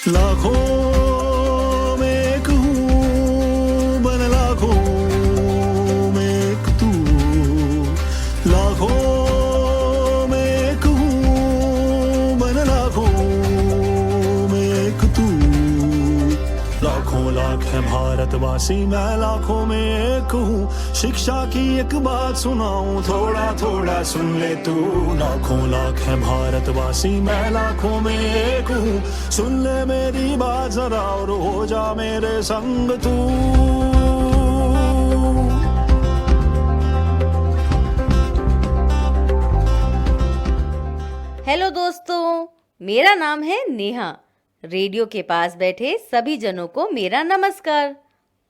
लाखों में एक हूँ बन लाखों में एक तू, लाखों में एक हूँ बन लाखों में एक तू। लाखों लाख है भारतवासी, मैं लाखों में एक हूँ। शिक्षा की एक बात सुनाऊं, थोड़ा थोड़ा सुन ले तू। लाखों लाख है भारतवासी, मैं लाखों में एक हूँ। सुन ले मेरी बात जरा और हो जा मेरे संग तू। हेलो दोस्तों, मेरा नाम है नेहा। रेडियो के पास बैठे सभी जनों को मेरा नमस्कार।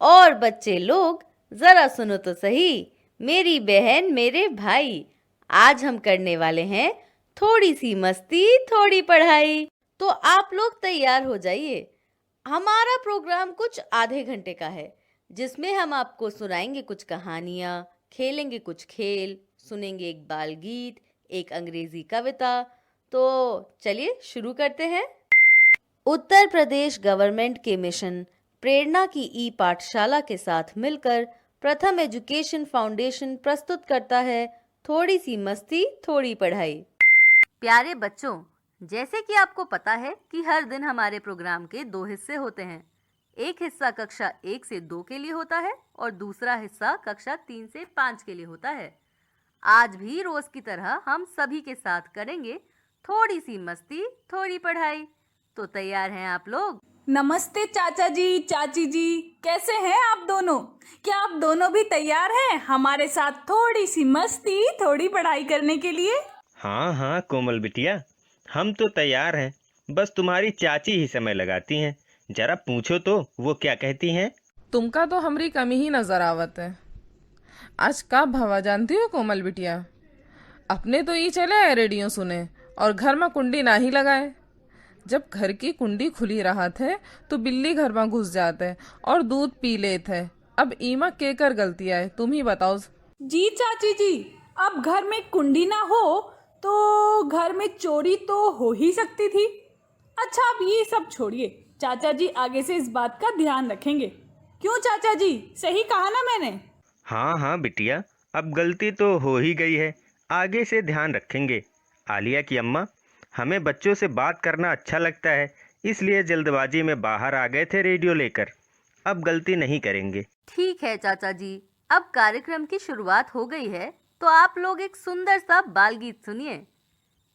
और बच्चे लोग जरा सुनो तो सही, मेरी बहन मेरे भाई, आज हम करने वाले हैं थोड़ी सी मस्ती थोड़ी पढ़ाई। तो आप लोग तैयार हो जाइए। हमारा प्रोग्राम कुछ आधे घंटे का है, जिसमें हम आपको सुनाएंगे कुछ कहानियाँ, खेलेंगे कुछ खेल, सुनेंगे एक बाल गीत, एक अंग्रेजी कविता। तो चलिए शुरू करते हैं। उत्तर प्रदेश गवर्नमेंट के मिशन प्रेरणा की ई पाठशाला के साथ मिलकर प्रथम एजुकेशन फाउंडेशन प्रस्तुत करता है थोड़ी सी मस्ती थोड़ी पढ़ाई। प्यारे बच्चों, जैसे कि आपको पता है कि हर दिन हमारे प्रोग्राम के 2 हिस्से होते हैं। एक हिस्सा कक्षा 1 से 2 के लिए होता है और दूसरा हिस्सा कक्षा 3 से 5 के लिए होता है। आज भी रोज की तरह हम सभी के साथ करेंगे थोड़ी सी मस्ती थोड़ी पढ़ाई। तो तैयार हैं आप लोग? नमस्ते चाचा जी, चाची जी, कैसे हैं आप दोनों? क्या आप दोनों भी तैयार हैं हमारे साथ थोड़ी सी मस्ती थोड़ी पढ़ाई करने के लिए? हाँ हाँ कोमल बिटिया, हम तो तैयार हैं। बस तुम्हारी चाची ही समय लगाती हैं। जरा पूछो तो वो क्या कहती हैं। तुमका तो हमरी कमी ही नजर आवत है। आज का भवा जानती हो कोमल बिटिया, अपने तो ये चले आए रेडियो सुने और घर में कुंडी ना ही लगाए। जब घर की कुंडी खुली रहा थे तो बिल्ली घर में घुस जाते और दूध पी लेते। अब ईमा केकर गलती है, तुम ही बताओ। जी चाची जी, अब घर में कुंडी ना हो तो घर में चोरी तो हो ही सकती थी। अच्छा, अब ये सब छोड़िए, चाचा जी आगे से इस बात का ध्यान रखेंगे। क्यों चाचा जी, सही कहा ना मैंने? हाँ हाँ बिटिया, अब गलती तो हो ही गई है, आगे से ध्यान रखेंगे। आलिया की अम्मा, हमें बच्चों से बात करना अच्छा लगता है, इसलिए जल्दबाजी में बाहर आ गए थे रेडियो लेकर। अब गलती नहीं करेंगे। ठीक है चाचा जी, अब कार्यक्रम की शुरुआत हो गई है, तो आप लोग एक सुंदर सा बाल गीत सुनिए।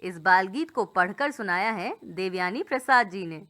इस बाल गीत को पढ़कर सुनाया है देवयानी प्रसाद जी ने।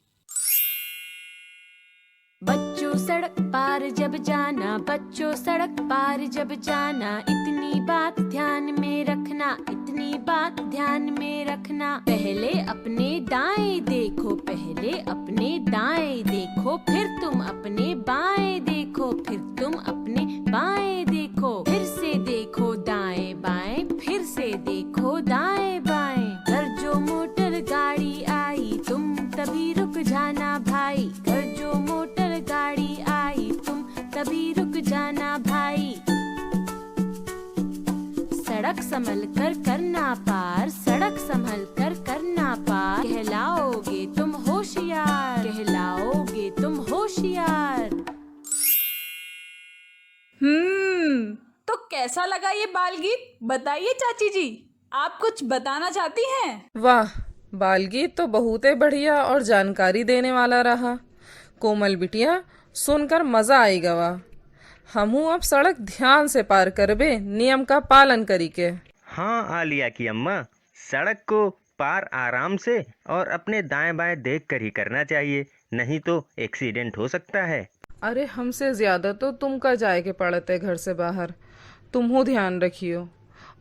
बच्चों सड़क पार जब जाना, बच्चों सड़क पार जब जाना, इतनी बात ध्यान में रखना, इतनी बात ध्यान में रखना। पहले अपने दाएं देखो, पहले अपने दाएं देखो, फिर तुम अपने बाएं देखो, फिर तुम अपने बाएं देखो, फिर से देखो दाएं बाएं, फिर से देखो दाएं बाएं। घर जो मोटर गाड़ी आई, तुम तभी रुक जाना भाई। घर जो मोटर गाड़ी आई, तुम तभी रुक जाना भाई। सड़क संभल कर करना पार, सड़क संभल कर करना पार। कहलाओगे तुम होशियार, कहलाओगे तुम होशियार। तो कैसा लगा ये बाल गीत? बताइए चाची जी, आप कुछ बताना चाहती हैं? वाह, बाल गीत तो बहुत ही बढ़िया और जानकारी देने वाला रहा। कोमल बिटिया, सुनकर मजा आएगा। वाह, हमहू अब सड़क ध्यान से पार करबे, नियम का पालन करी के। हाँ आलिया की अम्मा, सड़क को पार आराम से और अपने दाएं बाएं देख कर ही करना चाहिए, नहीं तो एक्सीडेंट हो सकता है। अरे हमसे ज्यादा तो तुम का जाए के पड़ते घर से बाहर, तुम हो ध्यान रखियो।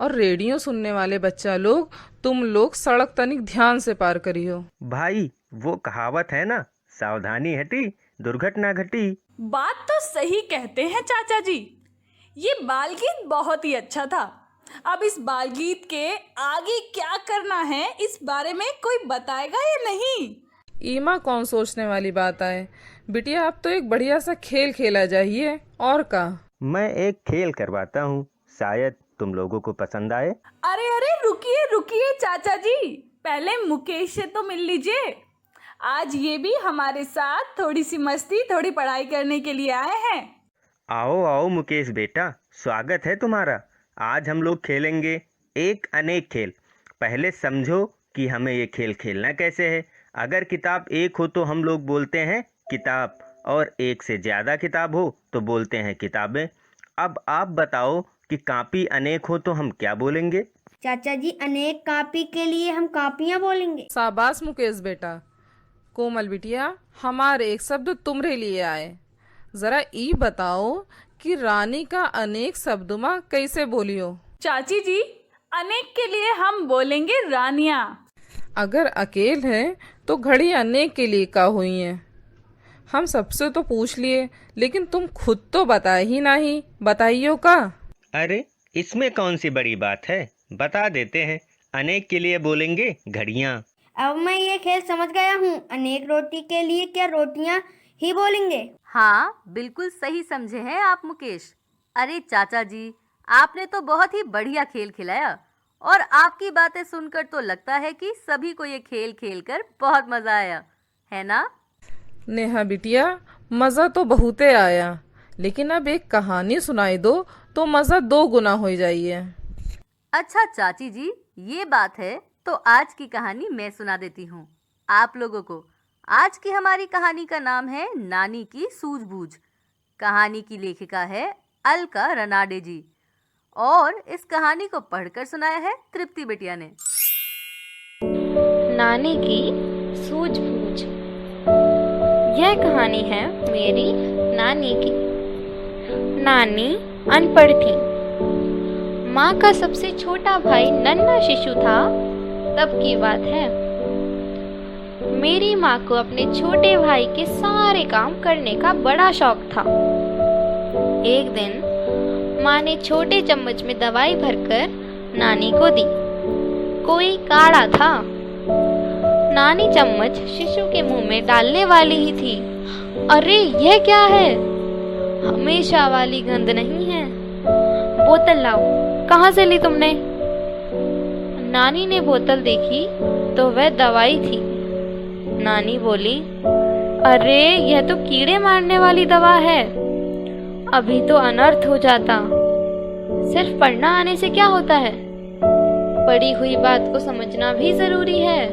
और रेडियो सुनने वाले बच्चा लोग, तुम लोग सड़क तनिक ध्यान से पार करियो। भाई, वो कहावत है ना, सावधानी हटी दुर्घटना घटी। बात तो सही कहते हैं चाचा जी। ये बाल गीत बहुत ही अच्छा था। अब इस बाल गीत के आगे क्या करना है, इस बारे में कोई बताएगा या नहीं? ईमा कौन सोचने वाली बात है बिटिया, अब तो एक बढ़िया सा खेल खेला जाइए। और का मैं एक खेल करवाता हूँ, शायद तुम लोगों को पसंद आए। अरे अरे, रुकिए रुकिए चाचा जी, पहले मुकेश से तो मिल लीजिए। आज ये भी हमारे साथ थोड़ी सी मस्ती, थोड़ी पढ़ाई करने के लिए आए हैं। आओ आओ मुकेश बेटा, स्वागत है तुम्हारा। आज हम लोग खेलेंगे एक अनेक खेल। पहले समझो कि हमें ये खेल खेलना कैसे है। अगर किताब एक हो तो हम लोग बोलते हैं किताब, और एक से ज़्यादा किताब हो तो बोलते हैं किताबें। अब आप बताओ कि कापी अनेक हो तो हम क्या बोलेंगे? चाचा जी, अनेक कापी के लिए हम कापियां बोलेंगे। शाबाश मुकेश बेटा। कोमल बिटिया, हमारे एक शब्द तुम्हारे लिए आए। जरा ई बताओ कि रानी का अनेक शब्द में कैसे बोलियो? चाची जी, अनेक के लिए हम बोलेंगे रानियां। अगर अकेल है तो घड़ी अनेक के लिए का हुई है? हम सबसे तो पूछ लिए, लेकिन तुम खुद तो बताए ही नहीं। बताइयो का? अरे इसमें कौन सी बड़ी बात है, बता देते हैं। अनेक के लिए बोलेंगे घड़ियाँ। अब मैं ये खेल समझ गया हूँ। अनेक रोटी के लिए क्या रोटियां ही बोलेंगे? हाँ, बिल्कुल सही समझे हैं आप मुकेश। अरे चाचा जी, आपने तो बहुत ही बढ़िया खेल खिलाया, और आपकी बातें सुनकर तो लगता है कि सभी को ये खेल खेलकर बहुत मजा आया, है ना? नेहा बिटिया, मज़ा तो बहुते आया, लेकिन अब एक कहानी सुनाई दो तो मज़ा 2 गुना हो जाइए। अच्छा चाची जी, ये बात है तो आज की कहानी मैं सुना देती हूँ आप लोगों को। आज की हमारी कहानी का नाम है नानी की सूझबूझ। कहानी की लेखिका है अलका रनाडे जी, और इस कहानी को पढ़कर सुनाया है तृप्ति बिटिया ने। नानी की सूझबूझ। यह कहानी है मेरी नानी की। नानी अनपढ़ थी। माँ का सबसे छोटा भाई नन्हा शिशु था तब की बात है। मेरी माँ को अपने छोटे भाई के सारे काम करने का बड़ा शौक था। एक दिन माँ ने छोटे चम्मच में दवाई भरकर नानी को दी। कोई काढ़ा था। नानी चम्मच शिशु के मुंह में डालने वाली ही थी। अरे यह क्या है? हमेशा वाली गंध नहीं है। बोतल लाओ, कहाँ से ली तुमने? नानी ने बोतल देखी तो वह दवाई थी। नानी बोली, अरे यह तो कीड़े मारने वाली दवा है। अभी तो अनर्थ हो जाता। सिर्फ पढ़ना आने से क्या होता है? पढ़ी हुई बात को समझना भी जरूरी है।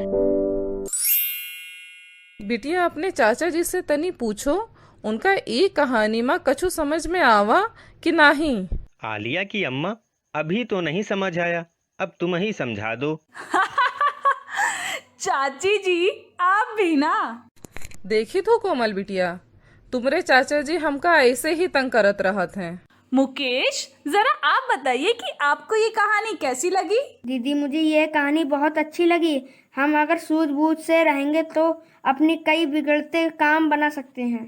बिटिया, अपने चाचा जी से तनी पूछो, उनका एक कहानी में कछु समझ में आवा कि नहीं? आलिया की अम्मा, अभी तो नहीं समझ आया, अब तुम ही समझा दो। चाची जी, आप भी ना। देखी तो कोमल बिटिया, तुम्हारे चाचा जी हमका ऐसे ही तंग करत रहत हैं। मुकेश, जरा आप बताइए कि आपको ये कहानी कैसी लगी? दीदी, मुझे ये कहानी बहुत अच्छी लगी। हम अगर सूझबूझ से रहेंगे तो अपनी कई बिगड़ते काम बना सकते हैं।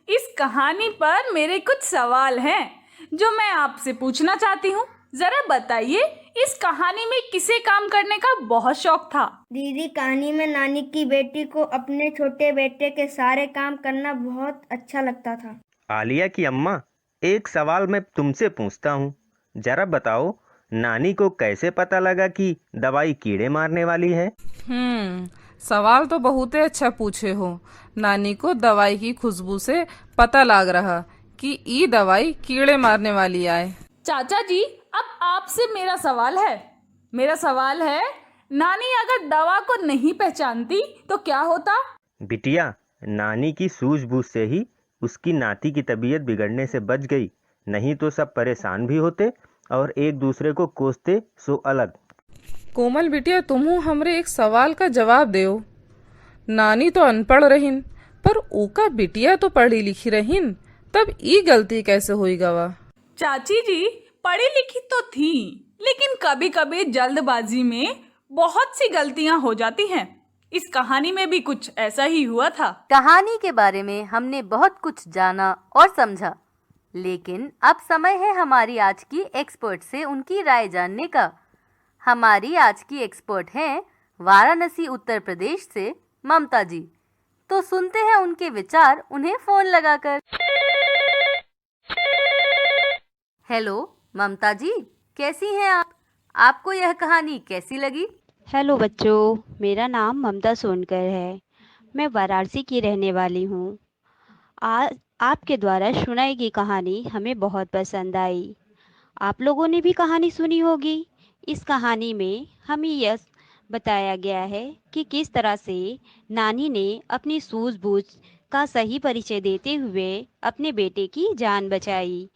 इस कहानी पर मेरे कुछ सवाल हैं जो मैं आपसे पूछना चाहती हूँ। जरा बताइए, इस कहानी में किसे काम करने का बहुत शौक था? दीदी, कहानी में नानी की बेटी को अपने छोटे बेटे के सारे काम करना बहुत अच्छा लगता था। आलिया की अम्मा, एक सवाल मैं तुमसे पूछता हूँ, जरा बताओ, नानी को कैसे पता लगा कि दवाई कीड़े मारने वाली है? सवाल तो बहुत ही अच्छा पूछे हो। नानी को दवाई की खुशबू से पता लग रहा कि ये दवाई कीड़े मारने वाली आए। चाचा जी, अब आपसे मेरा सवाल है, नानी अगर दवा को नहीं पहचानती तो क्या होता? बिटिया, नानी की सूझबूझ से ही उसकी नाती की तबीयत बिगड़ने से बच गई, नहीं तो सब परेशान भी होते और एक दूसरे को कोसते सो अलग। कोमल बिटिया, तुम हमरे एक सवाल का जवाब दो। नानी तो अनपढ़ रहीन, पर ओका बिटिया तो पढ़ी लिखी रहीन, तब ई गलती कैसे हुई गवा? चाची जी, पढ़ी लिखी तो थी, लेकिन कभी कभी जल्दबाजी में बहुत सी गलतियां हो जाती हैं। इस कहानी में भी कुछ ऐसा ही हुआ था। कहानी के बारे में हमने बहुत कुछ जाना और समझा, लेकिन अब समय है हमारी आज की एक्सपर्ट से उनकी राय जानने का। हमारी आज की एक्सपर्ट हैं वाराणसी उत्तर प्रदेश से ममता जी। तो सुनते हैं उनके विचार उन्हें फोन लगाकर। हेलो ममता जी, कैसी हैं आप? आपको यह कहानी कैसी लगी? हेलो बच्चों, मेरा नाम ममता सोनकर है। मैं वाराणसी की रहने वाली हूँ। आज आपके द्वारा सुनाई गई कहानी हमें बहुत पसंद आई। आप लोगों ने भी कहानी सुनी होगी। इस कहानी में हमें यह बताया गया है कि किस तरह से नानी ने अपनी सूझबूझ का सही परिचय देते हुए अपने बेटे की जान बचाई।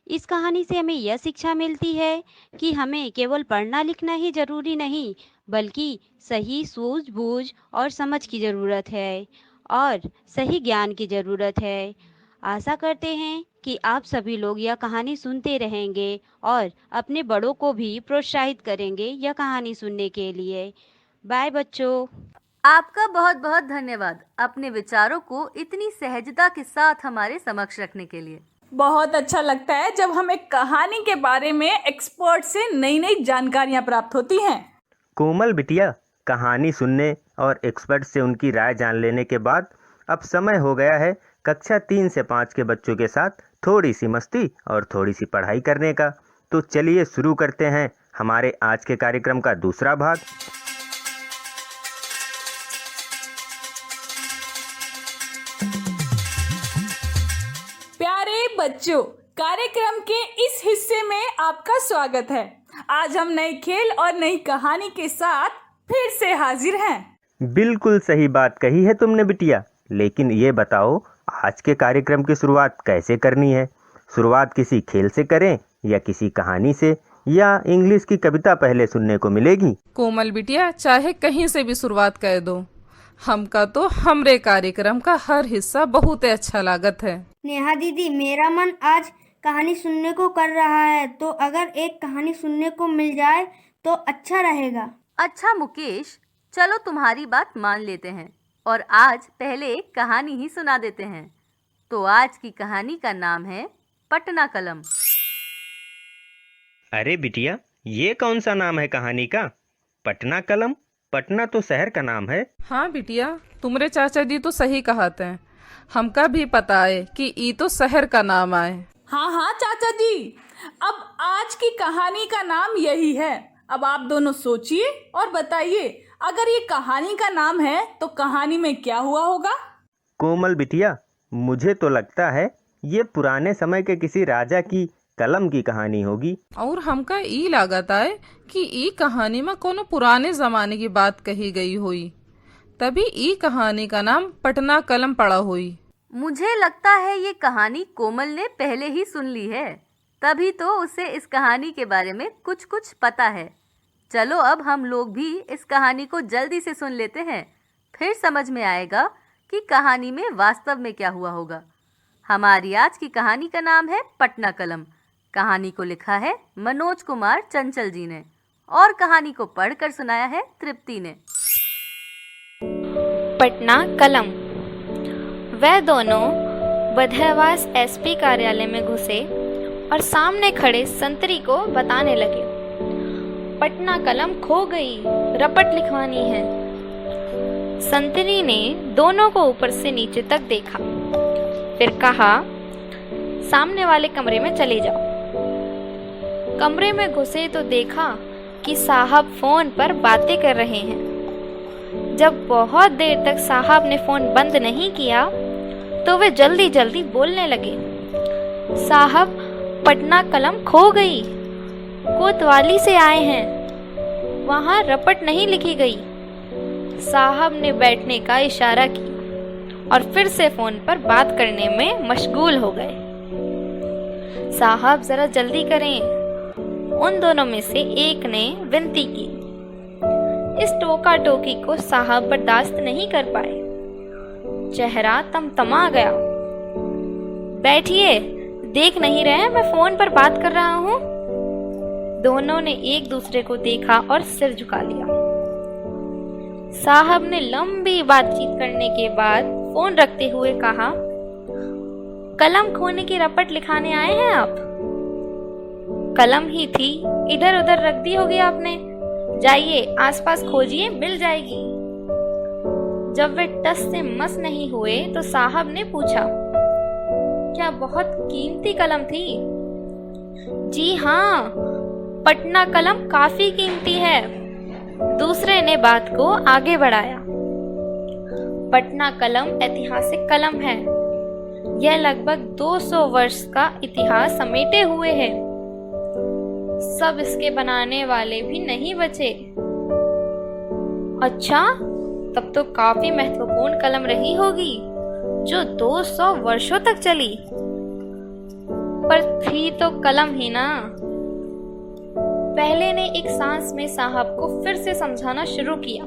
इस कहानी से हमें यह शिक्षा मिलती है कि हमें केवल पढ़ना लिखना ही जरूरी नहीं, बल्कि सही सूझबूझ और समझ की ज़रूरत है और सही ज्ञान की ज़रूरत है। आशा करते हैं कि आप सभी लोग यह कहानी सुनते रहेंगे और अपने बड़ों को भी प्रोत्साहित करेंगे यह कहानी सुनने के लिए। बाय बच्चों। आपका बहुत बहुत धन्यवाद अपने विचारों को इतनी सहजता के साथ हमारे समक्ष रखने के लिए। बहुत अच्छा लगता है जब हमें कहानी के बारे में एक्सपर्ट से नई नई जानकारियाँ प्राप्त होती हैं। कोमल बिटिया, कहानी सुनने और एक्सपर्ट से उनकी राय जान लेने के बाद अब समय हो गया है कक्षा 3 से 5 के बच्चों के साथ थोड़ी सी मस्ती और थोड़ी सी पढ़ाई करने का। तो चलिए शुरू करते हैं हमारे आज के कार्यक्रम का दूसरा भाग। प्यारे बच्चों, कार्यक्रम के इस हिस्से में आपका स्वागत है। आज हम नए खेल और नई कहानी के साथ फिर से हाजिर हैं। बिल्कुल सही बात कही है तुमने बिटिया, लेकिन ये बताओ आज के कार्यक्रम की शुरुआत कैसे करनी है? शुरुआत किसी खेल से करें या किसी कहानी से, या इंग्लिश की कविता पहले सुनने को मिलेगी? कोमल बिटिया, चाहे कहीं से भी शुरुआत कर दो। हमका तो हमरे कार्यक्रम का हर हिस्सा बहुत अच्छा लागत है। नेहा दीदी, मेरा मन आज कहानी सुनने को कर रहा है, तो अगर एक कहानी सुनने को मिल जाए तो अच्छा रहेगा। अच्छा मुकेश, चलो तुम्हारी बात मान लेते हैं और आज पहले एक कहानी ही सुना देते हैं। तो आज की कहानी का नाम है पटना कलम। अरे बिटिया, ये कौन सा नाम है कहानी का? पटना कलम? पटना तो शहर का नाम है। हाँ बिटिया, तुमरे चाचा जी तो सही कहते हैं। हमका भी पता है कि ई तो शहर का नाम आए। हाँ हाँ चाचा जी, अब आज की कहानी का नाम यही है। अब आप दोनों सोचिए और बताइए, अगर ये कहानी का नाम है तो कहानी में क्या हुआ होगा? कोमल बिटिया, मुझे तो लगता है ये पुराने समय के किसी राजा की कलम की कहानी होगी। और हमका ई लागत है कि ई कहानी में कोनो पुराने जमाने की बात कही गई हुई, तभी ई कहानी का नाम पटना कलम पड़ा हुई। मुझे लगता है ये कहानी कोमल ने पहले ही सुन ली है, तभी तो उसे इस कहानी के बारे में कुछ कुछ पता है। चलो अब हम लोग भी इस कहानी को जल्दी से सुन लेते हैं, फिर समझ में आएगा कि कहानी में वास्तव में क्या हुआ होगा। हमारी आज की कहानी का नाम है पटना कलम। कहानी को लिखा है मनोज कुमार चंचल जी ने और कहानी को पढ़कर सुनाया है तृप्ति ने। पटना कलम। वह दोनों बधैवास एसपी कार्यालय में घुसे और सामने खड़े संतरी को बताने लगे, पटना कलम खो गई, रपट लिखवानी है। संतरी ने दोनों को ऊपर से नीचे तक देखा, फिर कहा, सामने वाले कमरे में चले जाओ। कमरे में घुसे तो देखा कि साहब फोन पर बातें कर रहे हैं। जब बहुत देर तक साहब ने फोन बंद नहीं किया तो वे जल्दी जल्दी बोलने लगे, साहब पटना कलम खो गई, कोतवाली से आए हैं, वहां रपट नहीं लिखी गई। साहब ने बैठने का इशारा किया और फिर से फोन पर बात करने में मशगूल हो गए। साहब जरा जल्दी करें, उन दोनों में से एक ने विनती की। इस टोका टोकी को साहब बर्दाश्त नहीं कर पाए, चेहरा तमतमा गया। बैठिए, देख नहीं रहे मैं फोन पर बात कर रहा हूँ। दोनों ने एक दूसरे को देखा और सिर झुका लिया। साहब ने लंबी बातचीत करने के बाद फोन रखते हुए कहा, कलम खोने की रपट लिखाने आए हैं आप? कलम ही थी, इधर उधर रख दी होगी आपने। जाइए आसपास खोजिए, मिल जाएगी। जब वे टस से मस नहीं हुए तो साहब ने पूछा, क्या बहुत कीमती कलम थी? जी हाँ, पटना कलम काफी कीमती है। दूसरे ने बात को आगे बढ़ाया। पटना कलम ऐतिहासिक कलम है। यह लगभग 200 वर्ष का इतिहास समेटे हुए है। सब इसके बनाने वाले भी नहीं बचे। अच्छा, तब तो काफी महत्वपूर्ण कलम रही होगी जो 200 वर्षों तक चली। पर थी तो कलम ही ना। पहले ने एक सांस में साहब को फिर से समझाना शुरू किया।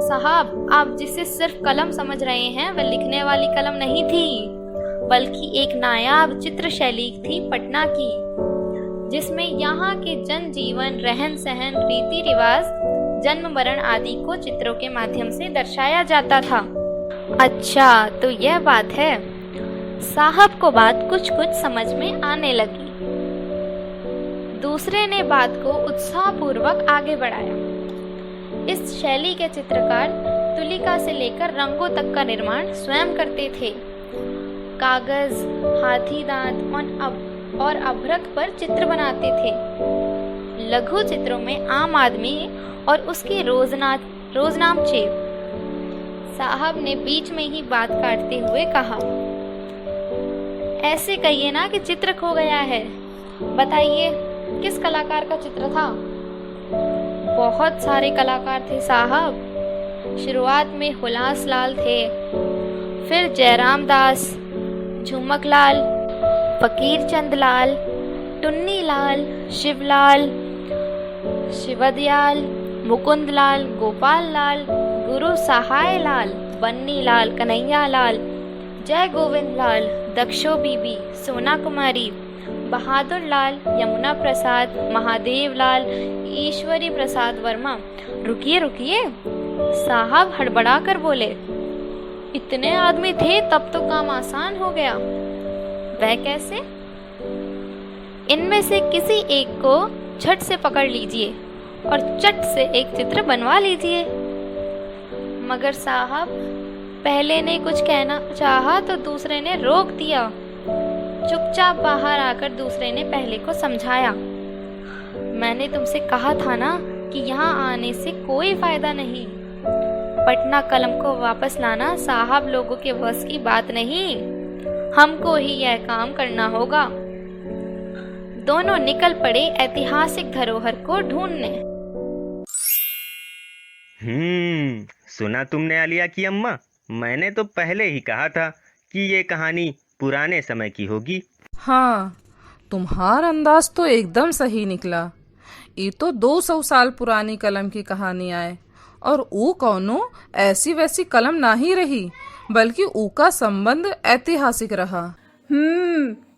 साहब, आप जिसे सिर्फ कलम समझ रहे हैं वह लिखने वाली कलम नहीं थी, बल्कि एक नायाब चित्र शैली थी पटना की, जिसमें यहाँ के जनजीवन, रहन सहन, रीति रिवाज, जन्म मरण आदि को चित्रों के माध्यम से दर्शाया जाता था। अच्छा, तो यह बात है। साहब को बात कुछ कुछ समझ में आने लगी। दूसरे ने बात को उत्साहपूर्वक आगे बढ़ाया। इस शैली के चित्रकार तुलिका से लेकर रंगों तक का निर्माण स्वयं करते थे। कागज, हाथी दांत और अभ्रक पर चित्र बनाते थे। लघु चित्रों में आम आदमी और उसकी रोजनाम चेप। साहब ने बीच में ही बात काटते हुए कहा, ऐसे कहिए ना कि चित्र खो गया है। बताइए, किस कलाकार का चित्र था? बहुत सारे कलाकार थे साहब। शुरुआत में हुलास लाल थे, फिर जयराम दास, झुमक लाल, फकीर चंद लाल, टुन्नी लाल, शिवलाल, शिवदयाल, मुकुंद लाल, गोपाल लाल, गुरु सहाय लाल, बन्नी लाल, कन्हैया लाल, जय गोविंद लाल, दक्षो बीबी, सोना कुमारी, बहादुर लाल, यमुना प्रसाद, महादेव लाल, ईश्वरी प्रसाद वर्मा। रुकिए, साहब हड़बड़ा कर बोले, इतने आदमी थे तब तो काम आसान हो गया। वह कैसे? इनमें से किसी एक को झट से पकड़ लीजिए और चट से एक चित्र बनवा लीजिए। मगर साहब, पहले ने कुछ कहना चाहा तो दूसरे ने रोक दिया। चुपचाप बाहर आकर दूसरे ने पहले को समझाया, मैंने तुमसे कहा था ना कि यहाँ आने से कोई फायदा नहीं। पटना कलम को वापस लाना साहब लोगों के बस की बात नहीं, हमको ही यह काम करना होगा। दोनों निकल पड़े ऐतिहासिक धरोहर को ढूंढने। सुना तुमने आलिया की अम्मा? मैंने तो पहले ही कहा था कि ये कहानी पुराने समय की होगी। हाँ, तुम्हारा अंदाज तो एकदम सही निकला। ये तो 200 साल पुरानी कलम की कहानी आए, और वो कौनो ऐसी वैसी कलम ना ही रही, बल्कि ऊ का संबंध ऐतिहासिक रहा।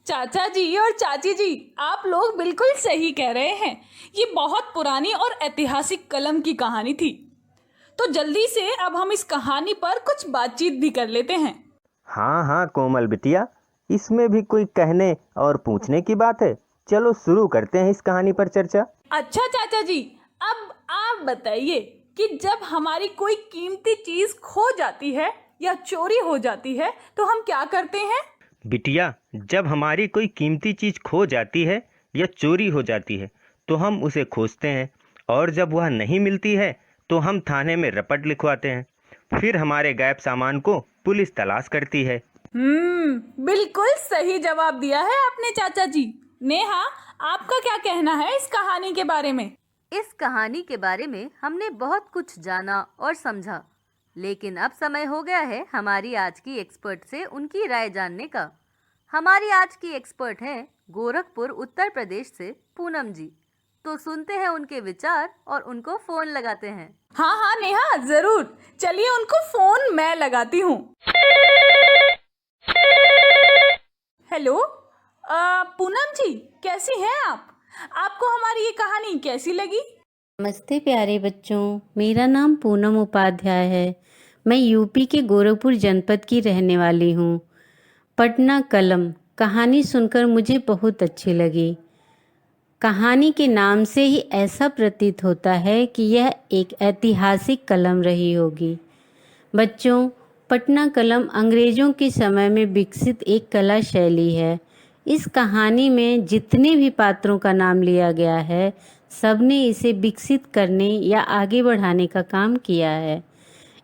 चाचा जी और चाची जी, आप लोग बिल्कुल सही कह रहे हैं। ये बहुत पुरानी और ऐतिहासिक कलम की कहानी थी। तो जल्दी से अब हम इस कहानी पर कुछ बातचीत भी कर लेते हैं। हाँ कोमल बिटिया, इसमें भी कोई कहने और पूछने की बात है। चलो शुरू करते हैं इस कहानी पर चर्चा। अच्छा चाचा जी, अब आप बताइए कि जब हमारी कोई कीमती चीज खो जाती है या चोरी हो जाती है तो हम क्या करते हैं? बिटिया, जब हमारी कोई कीमती चीज खो जाती है या चोरी हो जाती है तो हम उसे खोजते हैं, और जब वह नहीं मिलती है तो हम थाने में रपट लिखवाते हैं। फिर हमारे गायब सामान को पुलिस तलाश करती है। बिल्कुल सही जवाब दिया है आपने चाचा जी। नेहा, आपका क्या कहना है इस कहानी के बारे में? इस कहानी के बारे में हमने बहुत कुछ जाना और समझा, लेकिन अब समय हो गया है हमारी आज की एक्सपर्ट से उनकी राय जानने का। हमारी आज की एक्सपर्ट हैं गोरखपुर, उत्तर प्रदेश से पूनम जी। तो सुनते हैं उनके विचार और उनको फोन लगाते हैं। हाँ नेहा, जरूर। चलिए उनको फोन मैं लगाती हूँ। हेलो पूनम जी, कैसी हैं आप? आपको हमारी ये कहानी कैसी लगी? नमस्ते प्यारे बच्चों, मेरा नाम पूनम उपाध्याय है। मैं यूपी के गोरखपुर जनपद की रहने वाली हूँ। पटना कलम कहानी सुनकर मुझे बहुत अच्छी लगी। कहानी के नाम से ही ऐसा प्रतीत होता है कि यह एक ऐतिहासिक कलम रही होगी। बच्चों, पटना कलम अंग्रेजों के समय में विकसित एक कला शैली है। इस कहानी में जितने भी पात्रों का नाम लिया गया है, सबने इसे विकसित करने या आगे बढ़ाने का काम किया है।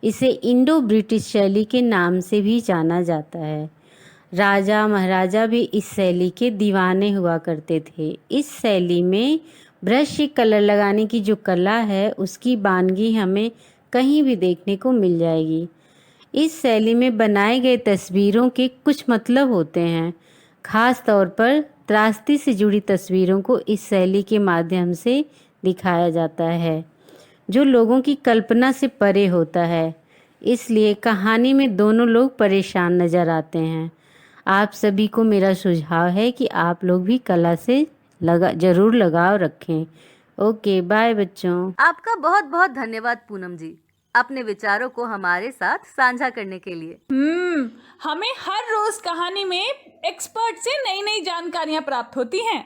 इसे इंडो ब्रिटिश शैली के नाम से भी जाना जाता है। राजा महाराजा भी इस शैली के दीवाने हुआ करते थे। इस शैली में ब्रश से कलर लगाने की जो कला है, उसकी बानगी हमें कहीं भी देखने को मिल जाएगी। इस शैली में बनाए गए तस्वीरों के कुछ मतलब होते हैं। खास तौर पर त्रासदी से जुड़ी तस्वीरों को इस शैली के माध्यम से दिखाया जाता है, जो लोगों की कल्पना से परे होता है। इसलिए कहानी में दोनों लोग परेशान नजर आते हैं। आप सभी को मेरा सुझाव है कि आप लोग भी कला से जरूर लगाव रखें। ओके, बाय बच्चों। आपका बहुत बहुत धन्यवाद पूनम जी, अपने विचारों को हमारे साथ साझा करने के लिए। हमें हर रोज कहानी में एक्सपर्ट से नई नई जानकारियाँ प्राप्त होती हैं।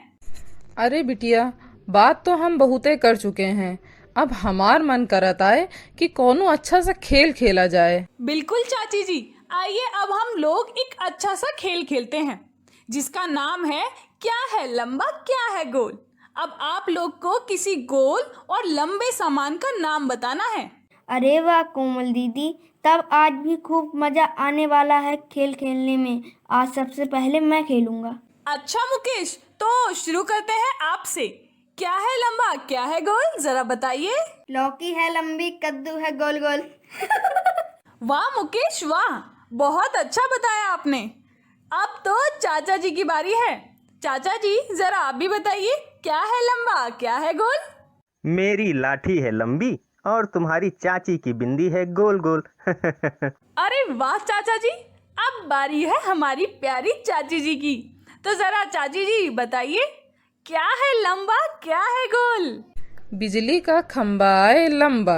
अरे बिटिया, बात तो हम बहुते कर चुके हैं। अब हमार मन करता है कि कोनो अच्छा सा खेल खेला जाए। बिल्कुल चाची जी, आइए अब हम लोग एक अच्छा सा खेल खेलते हैं, जिसका नाम है क्या है लंबा क्या है गोल। अब आप लोग को किसी गोल और लंबे सामान का नाम बताना है। अरे वाह कोमल दीदी, तब आज भी खूब मजा आने वाला है खेल खेलने में। आज सबसे पहले मैं खेलूंगा। अच्छा मुकेश, तो शुरू करते हैं आपसे। क्या है लंबा क्या है गोल, जरा बताइए। लौकी है लंबी, कद्दू है गोल गोल। वाह मुकेश वाह, बहुत अच्छा बताया आपने। अब तो चाचा जी की बारी है। चाचा जी, जरा आप भी बताइए, क्या है लंबा क्या है गोल। मेरी लाठी है लंबी और तुम्हारी चाची की बिंदी है गोल गोल। अरे वाह चाचा जी, अब बारी है हमारी प्यारी चाची जी की। तो जरा चाची जी बताइए, क्या है लंबा क्या है गोल। बिजली का खंबा है लंबा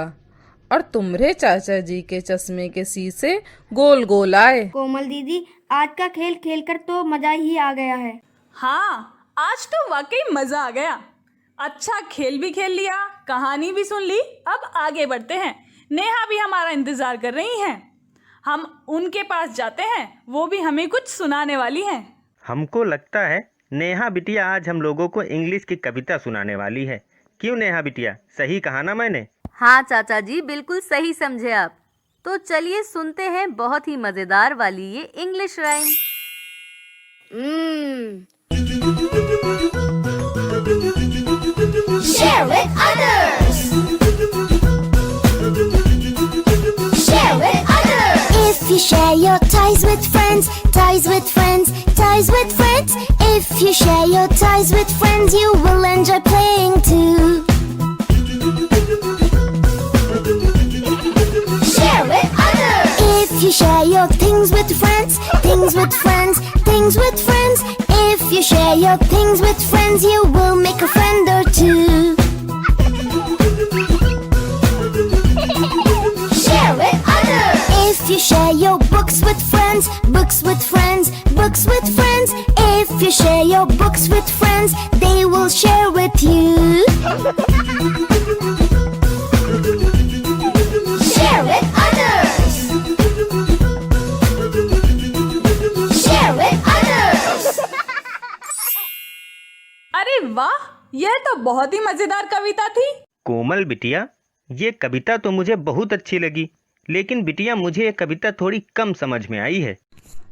और तुम्हारे चाचा जी के चश्मे के शीशे गोल गोल आए। कोमल दीदी, आज का खेल खेलकर तो मजा ही आ गया है। हाँ, आज तो वाकई मजा आ गया। अच्छा खेल भी खेल लिया, कहानी भी सुन ली। अब आगे बढ़ते हैं। नेहा भी हमारा इंतजार कर रही हैं। हम उनके पास जाते हैं, वो भी हमें कुछ सुनाने वाली हैं। हमको लगता है नेहा बिटिया आज हम लोगों को इंग्लिश की कविता सुनाने वाली है। क्यों नेहा बिटिया, सही कहा ना मैंने? हाँ चाचा जी, बिल्कुल सही समझे आप। तो चलिए सुनते हैं बहुत ही मजेदार वाली ये English rhyme. Share with others. Share with others. If you share your toys with friends, toys with friends, toys with friends. If you share your toys with friends, you will enjoy playing too. Share with others. If you share your things with friends, things with friends, things with friends. If you share your things with friends, you will make a friend or two. Share with others. If you share your books with friends, books with friends, books with friends. If you share your books with friends, they will share with you. Share with others. Share with others. अरे वाह, यह तो बहुत ही मजेदार कविता थी। कोमल बिटिया, ये कविता तो मुझे बहुत अच्छी लगी, लेकिन बिटिया मुझे ये कविता थोड़ी कम समझ में आई है।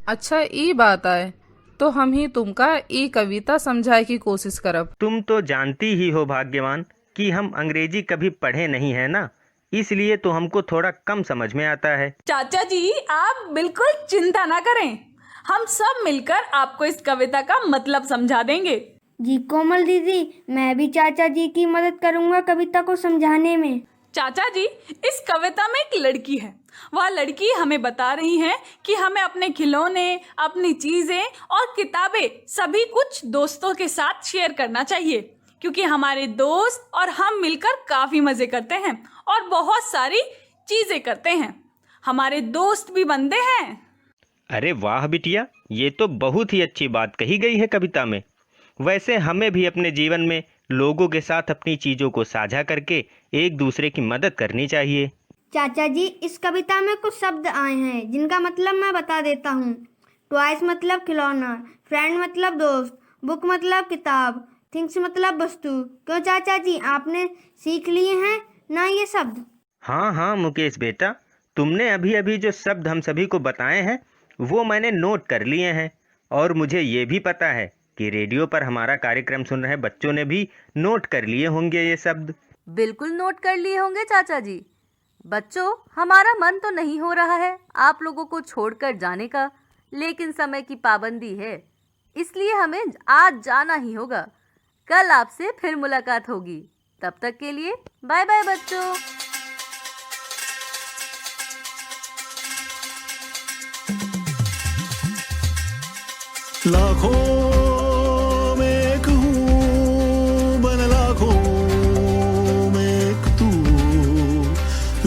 अच्छा ई बात आए तो हम ही तुमका ई कविता समझाए की कोशिश करब। तुम तो जानती ही हो भाग्यवान कि हम अंग्रेजी कभी पढ़े नहीं है ना, इसलिए तो हमको थोड़ा कम समझ में आता है। चाचा जी, आप बिल्कुल चिंता ना करें, हम सब मिलकर आपको इस कविता का मतलब समझा देंगे। जी कोमल दीदी, मैं भी चाचा जी की मदद करूंगा कविता को समझाने में। चाचा जी, इस कविता में एक लड़की है। वह लड़की हमें बता रही है कि हमें अपने खिलौने, अपनी चीजें और किताबें सभी कुछ दोस्तों के साथ शेयर करना चाहिए, क्योंकि हमारे दोस्त और हम मिलकर काफी मजे करते हैं और बहुत सारी चीजें करते हैं। हमारे दोस्त भी बनते हैं। अरे वाह बिटिया, ये तो बहुत ही अच्छी बात कही गई है कविता में। वैसे हमें भी अपने जीवन में लोगों के साथ अपनी चीजों को साझा करके एक दूसरे की मदद करनी चाहिए। चाचा जी, इस कविता में कुछ शब्द आए हैं जिनका मतलब मैं बता देता हूँ। टॉयज मतलब खिलौना, फ्रेंड मतलब दोस्त, बुक मतलब किताब, थिंग्स मतलब वस्तु। क्यों चाचा जी, आपने सीख लिए हैं ना ये शब्द? हाँ हाँ मुकेश बेटा, तुमने अभी अभी जो शब्द हम सभी को बताए हैं वो मैंने नोट कर लिए हैं, और मुझे ये भी पता है कि रेडियो पर हमारा कार्यक्रम सुन रहे बच्चों ने भी नोट कर लिए होंगे ये शब्द। बिल्कुल नोट कर लिए होंगे चाचा जी। बच्चों, हमारा मन तो नहीं हो रहा है आप लोगों को छोड़कर जाने का, लेकिन समय की पाबंदी है, इसलिए हमें आज जाना ही होगा। कल आपसे फिर मुलाकात होगी, तब तक के लिए बाय बाय बच्चों। लाखों में एक हूँ बन लाखों में एक तू,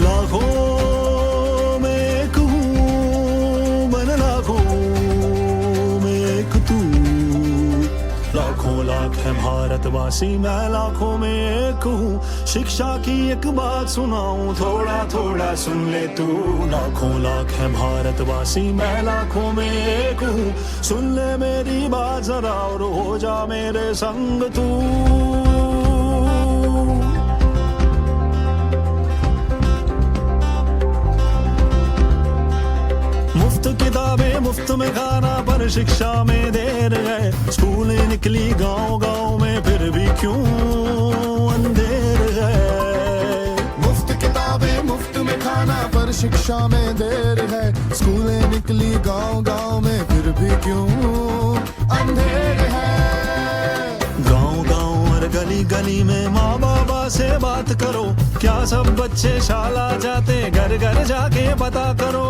लाखों में एक हूँ बन लाखों में एक तू। लाखों लाख है भारतवासी, मैं लाखों में एक हूँ। शिक्षा की एक बात सुनाऊं, थोड़ा थोड़ा सुन ले तू। लाखों लाख है भारतवासी, मैं लाखों में एक हूँ। सुन ले मेरी बात जरा और हो जा मेरे संग तू। मुफ्त किताबें मुफ्त में खाना, पर शिक्षा में देर है। स्कूलें निकली गांव गांव में, फिर भी क्यों अंधेर है। मुफ्त किताबें मुफ्त में खाना, पर शिक्षा में देर है। स्कूलें निकली गांव गांव में, फिर भी क्यों अंधेर है। गांव गांव और गली गली में माँ बाबा से बात करो, क्या सब बच्चे शाला जाते, घर घर जाके पता करो।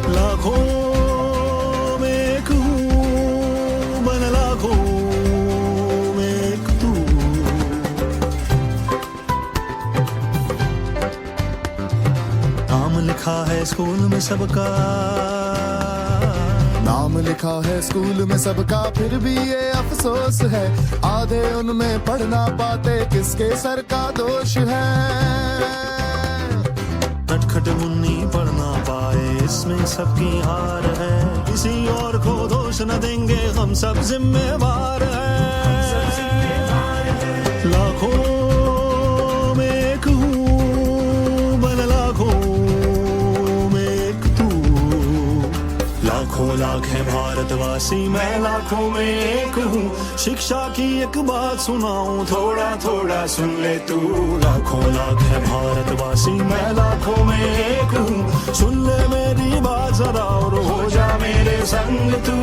लाखों में एक हूँ बन लाखों में एक तू। नाम लिखा है स्कूल में सबका, नाम लिखा है स्कूल में सबका, फिर भी ये अफसोस है आधे उनमें पढ़ ना पाते, किसके सर का दोष है। नटखट मुन्नी पढ़ ना पाए, इसमें सबकी हार है। किसी और को दोष न देंगे, हम सब जिम्मेवार हैं। लाखों में एक हूँ बन लाखों में एक तू। लाखों लाख है भारतवासी, मैं लाखों में एक हूँ। शिक्षा की एक बात सुनाऊं, थोड़ा थोड़ा सुन ले तू। लाखों लाख है भारतवासी, मैं लाखों में एक हूँ। सुन ले मेरी बात जरा और हो जा मेरे संग तू।